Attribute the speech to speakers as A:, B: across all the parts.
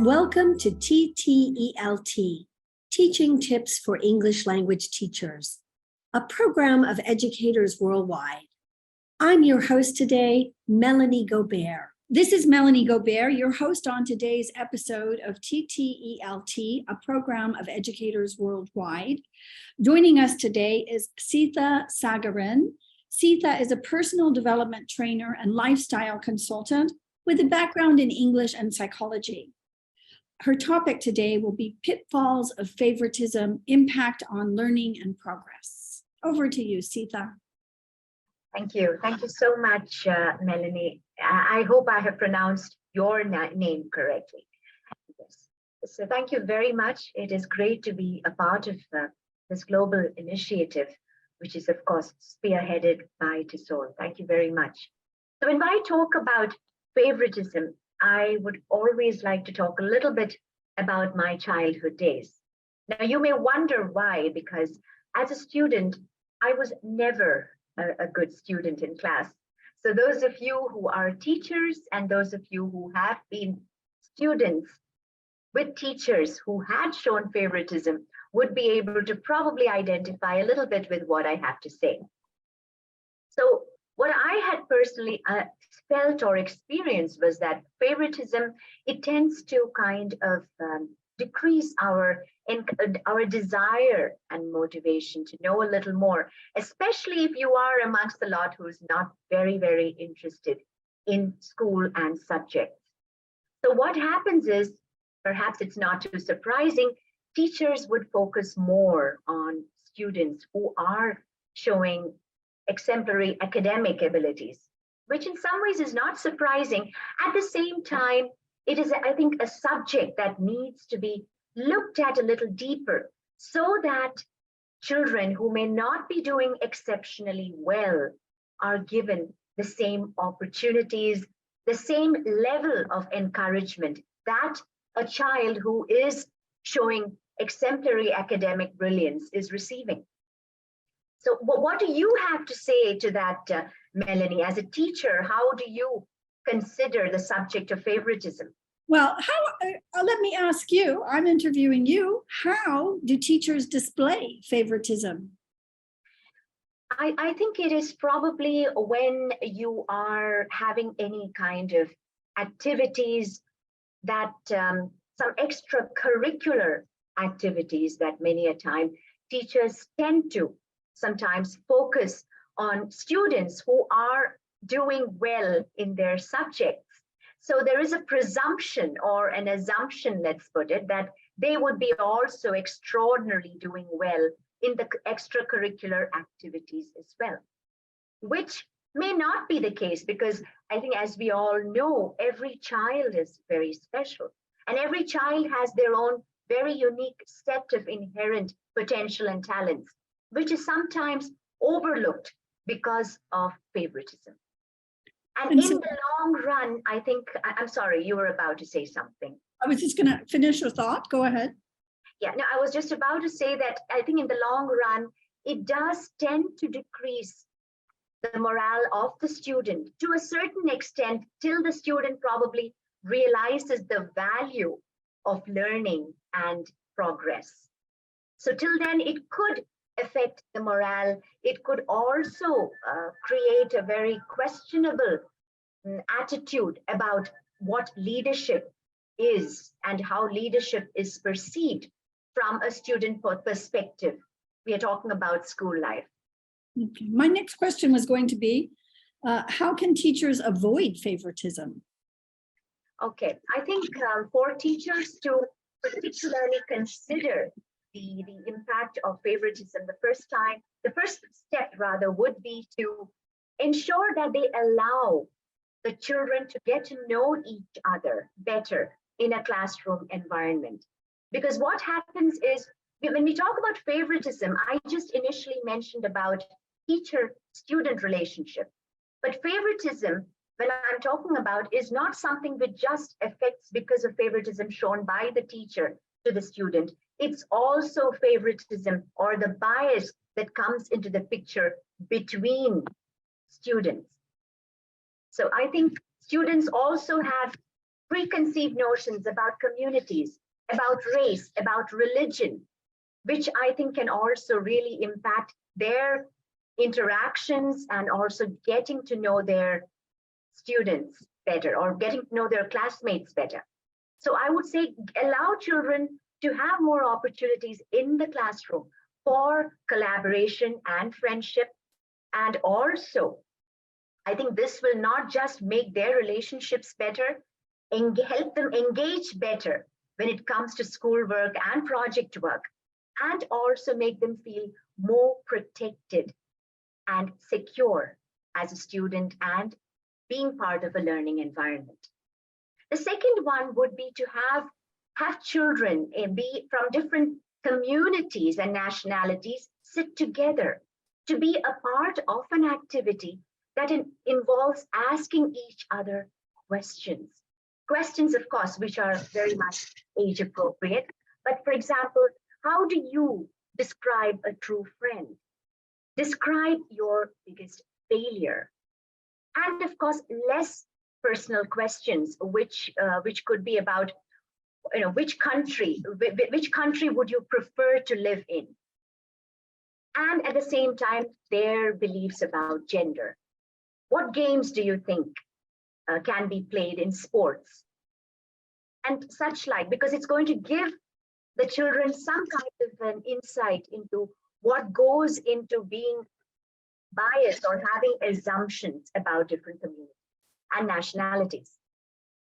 A: Welcome to TTELT, Teaching Tips for English Language Teachers, a program of educators worldwide. I'm your host today, Melanie Gobert. This is Melanie Gobert, your host on today's episode of TTELT, a program of educators worldwide. Joining us today is Seetha Saragan. Seetha is a personal development trainer and lifestyle consultant with a background in English and psychology. Her topic today will be Pitfalls of Favoritism, Impact on Learning and Progress. Over to you, Seetha.
B: Thank you. Thank you so much, Melanie. I hope I have pronounced your name correctly. Yes. So thank you very much. It is great to be a part of this global initiative, which is, of course, spearheaded by TESOL. Thank you very much. So when I talk about favoritism, I would always like to talk a little bit about my childhood days. Now, you may wonder why, because as a student, I was never a good student in class. So those of you who are teachers and those of you who have been students with teachers who had shown favoritism would be able to probably identify a little bit with what I have to say. So what I had personally felt or experienced was that favoritism, it tends to kind of decrease our desire and motivation to know a little more, especially if you are amongst a lot who's not very, very interested in school and subjects. So what happens is, perhaps it's not too surprising, teachers would focus more on students who are showing exemplary academic abilities, which in some ways is not surprising. At the same time, it is, I think, a subject that needs to be looked at a little deeper so that children who may not be doing exceptionally well are given the same opportunities, the same level of encouragement that a child who is showing exemplary academic brilliance is receiving. So what do you have to say to that, Melanie? As a teacher, how do you consider the subject of favoritism?
A: Well, let me ask you, I'm interviewing you. How do teachers display favoritism?
B: I think it is probably when you are having any kind of activities that some extracurricular activities that many a time teachers tend to sometimes focus on students who are doing well in their subjects. So there is a presumption or an assumption, let's put it, that they would be also extraordinarily doing well in the extracurricular activities as well, which may not be the case, because I think, as we all know, every child is very special and every child has their own very unique set of inherent potential and talents, which is sometimes overlooked because of favoritism. And in the long run, I think, I'm sorry, you were about to say something.
A: I was just going to finish your thought. Go ahead.
B: Yeah, no, I was just about to say that I think in the long run, it does tend to decrease the morale of the student to a certain extent, till the student probably realizes the value of learning and progress. So till then, it could affect the morale. It could also create a very questionable attitude about what leadership is and how leadership is perceived from a student perspective. We are talking about school life.
A: Okay. My next question was going to be, how can teachers avoid favoritism?
B: Okay, I think for teachers to particularly consider the impact of favoritism, the first step rather would be to ensure that they allow the children to get to know each other better in a classroom environment. Because what happens is, when we talk about favoritism, I just initially mentioned about teacher-student relationship. But favoritism, when I'm talking about, is not something which just affects because of favoritism shown by the teacher to the student. It's also favoritism or the bias that comes into the picture between students. So I think students also have preconceived notions about communities, about race, about religion, which I think can also really impact their interactions and also getting to know their students better or getting to know their classmates better. So I would say allow children to have more opportunities in the classroom for collaboration and friendship. And also, I think this will not just make their relationships better, and help them engage better when it comes to schoolwork and project work, and also make them feel more protected and secure as a student and being part of a learning environment. The second one would be to have children be from different communities and nationalities sit together to be a part of an activity that involves asking each other questions. Questions, of course, which are very much age appropriate. But for example, how do you describe a true friend? Describe your biggest failure. And of course, less personal questions, which could be about, which country would you prefer to live in? And at the same time, their beliefs about gender. What games do you think can be played in sports? And such like, because it's going to give the children some kind of an insight into what goes into being biased or having assumptions about different communities and nationalities.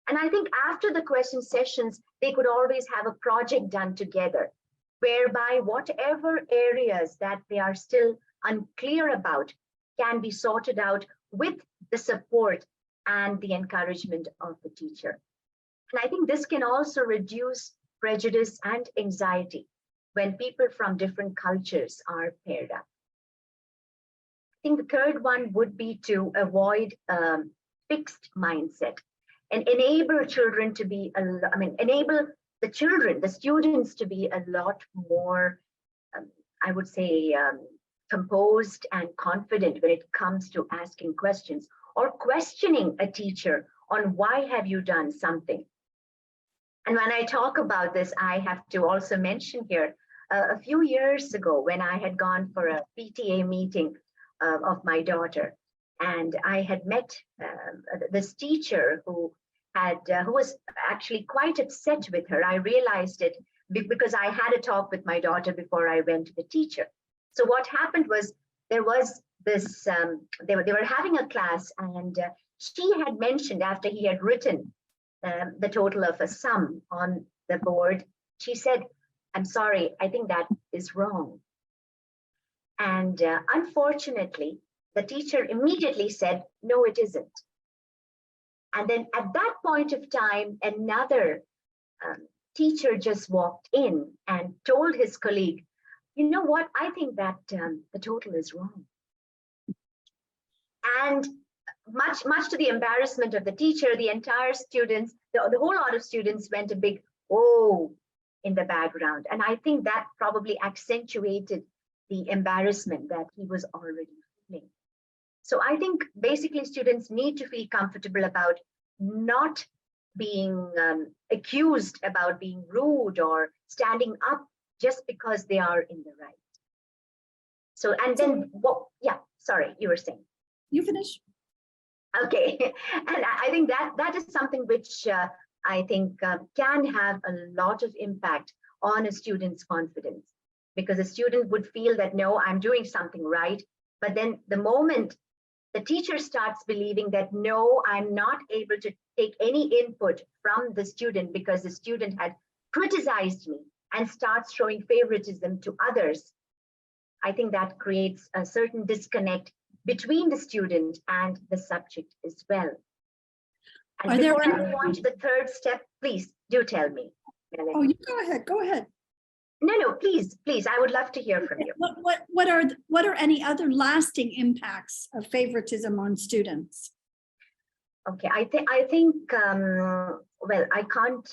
B: And I think after the question sessions, they could always have a project done together, whereby whatever areas that they are still unclear about can be sorted out with the support and the encouragement of the teacher. And I think this can also reduce prejudice and anxiety when people from different cultures are paired up. I think the third one would be to avoid fixed mindset and enable children to be, enable the children, the students to be a lot more, I would say, composed and confident when it comes to asking questions or questioning a teacher on why have you done something. And when I talk about this, I have to also mention here, a few years ago when I had gone for a PTA meeting of my daughter, and I had met this teacher who was actually quite upset with her. I realized it because I had a talk with my daughter before I went to the teacher. So what happened was there was this, they were having a class, and she had mentioned after he had written the total of a sum on the board, she said, "I'm sorry, I think that is wrong." And unfortunately, the teacher immediately said, "No, it isn't." And then at that point of time, another teacher just walked in and told his colleague, "You know what, I think that the total is wrong." And much to the embarrassment of the teacher, the entire students, the whole lot of students went a big, "Oh," in the background. And I think that probably accentuated the embarrassment that he was already feeling. So I think basically students need to feel comfortable about not being accused about being rude or standing up just because they are in the right. So, and then, yeah, sorry, you were saying.
A: You finish.
B: Okay, and I think that is something which I think can have a lot of impact on a student's confidence, because a student would feel that, no, I'm doing something right. But then the moment the teacher starts believing that, no, I'm not able to take any input from the student because the student had criticized me, and starts showing favoritism to others, I think that creates a certain disconnect between the student and the subject as well. And before I move on to the third step, please do tell me, Melanie.
A: Oh, you go ahead.
B: No, please, I would love to hear from you.
A: What are any other lasting impacts of favoritism on students?
B: Okay, I think well, I can't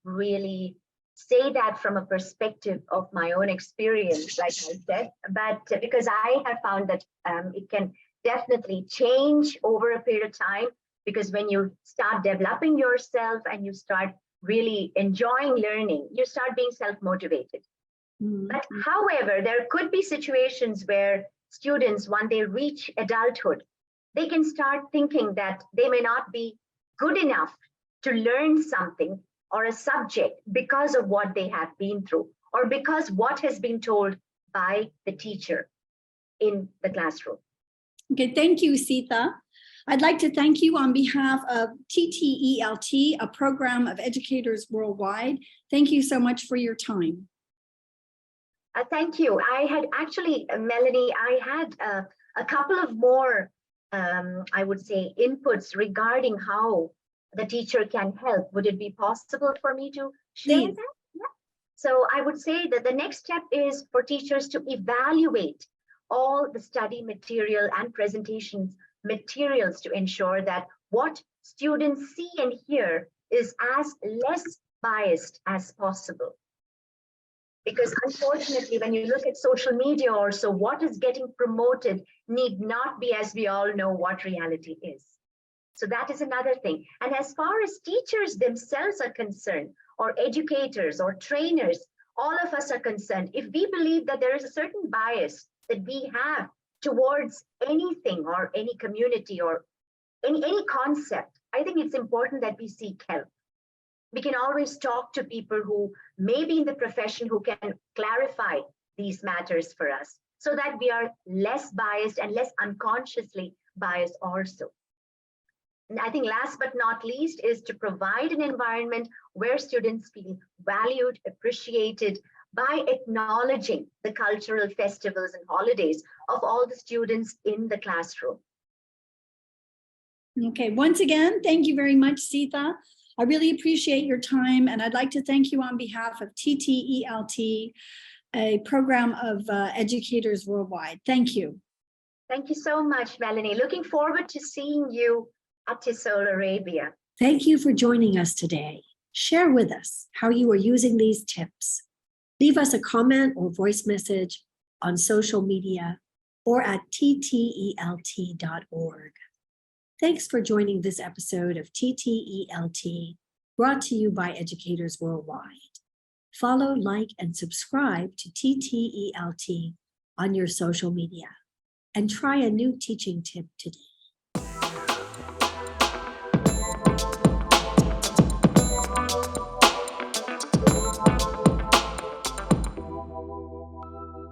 B: really say that from a perspective of my own experience, like I said, but because I have found that it can definitely change over a period of time, because when you start developing yourself and you start really enjoying learning, you start being self-motivated. But however, there could be situations where students, when they reach adulthood, they can start thinking that they may not be good enough to learn something or a subject because of what they have been through, or because what has been told by the teacher in the classroom.
A: Okay, thank you, Seetha. I'd like to thank you on behalf of TTELT, a program of educators worldwide. Thank you so much for your time.
B: Thank you. I had actually, Melanie, I had a couple of more, I would say, inputs regarding how the teacher can help. Would it be possible for me to share
A: Please.
B: that? Yeah. So I would say that the next step is for teachers to evaluate all the study material and presentations materials to ensure that what students see and hear is as less biased as possible. Because unfortunately, when you look at social media or so, what is getting promoted need not be, as we all know, what reality is. So that is another thing. And as far as teachers themselves are concerned, or educators or trainers, all of us are concerned, if we believe that there is a certain bias that we have towards anything or any community or any concept, I think it's important that we seek help. We can always talk to people who may be in the profession who can clarify these matters for us so that we are less biased and less unconsciously biased also. And I think last but not least is to provide an environment where students feel valued, appreciated by acknowledging the cultural festivals and holidays of all the students in the classroom.
A: Okay, once again, thank you very much, Seetha. I really appreciate your time, and I'd like to thank you on behalf of TTELT, a program of educators worldwide. Thank you.
B: Thank you so much, Melanie. Looking forward to seeing you at Tissot, Arabia.
A: Thank you for joining us today. Share with us how you are using these tips. Leave us a comment or voice message on social media or at ttelt.org. Thanks for joining this episode of TTELT, brought to you by Educators Worldwide. Follow, like, and subscribe to TTELT on your social media, and try a new teaching tip today.